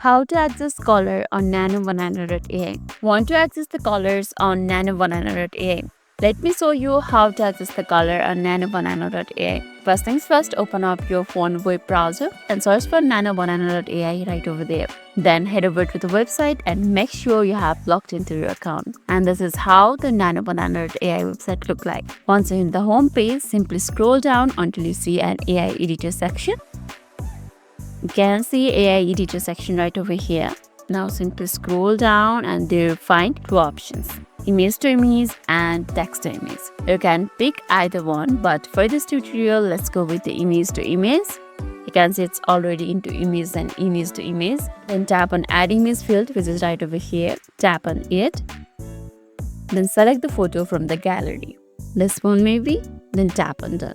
How to access color on NanoBanana.ai. Want to access the colors on NanoBanana.ai? Let me show you how to access the color on NanoBanana.ai. First things first, open up your phone web browser and search for NanoBanana.ai right over there. Then head over to the website and make sure you have logged into your account. And this is how the NanoBanana.ai website look like. Once you're in the home page, simply scroll down until you see an AI editor section. You can see AI editor section right over here. Now simply scroll down and there you find two options, image to image and text to image. You can pick either one, but for this tutorial, let's go with the image to image. You can see it's already into image and image to image. Then tap on add image field, which is right over here. Tap on it. Then select the photo from the gallery. This one maybe. Then tap on done.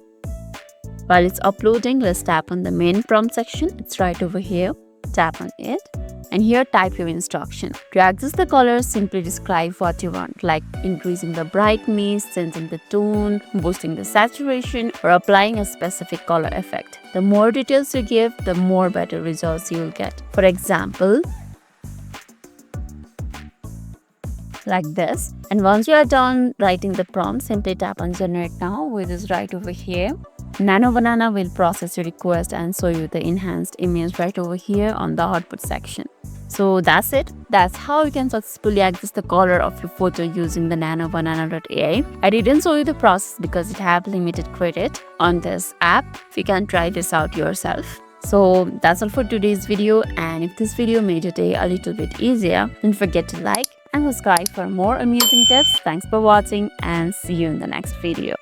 While it's uploading, let's tap on the main prompt section. It's right over here. Tap on it. And here type your instruction. To access the colors, simply describe what you want, like increasing the brightness, changing the tone, boosting the saturation, or applying a specific color effect. The more details you give, the more better results you will get. For example, like this. And once you are done writing the prompt, simply tap on generate now, which is right over here. NanoBanana will process your request and show you the enhanced image right over here on the output section. So that's it. That's how you can successfully access the color of your photo using the NanoBanana.ai. I didn't show you the process because it have limited credit on this app. You can try this out yourself. So that's all for today's video, and if this video made your day a little bit easier, don't forget to like and subscribe for more amusing tips. Thanks for watching and see you in the next video.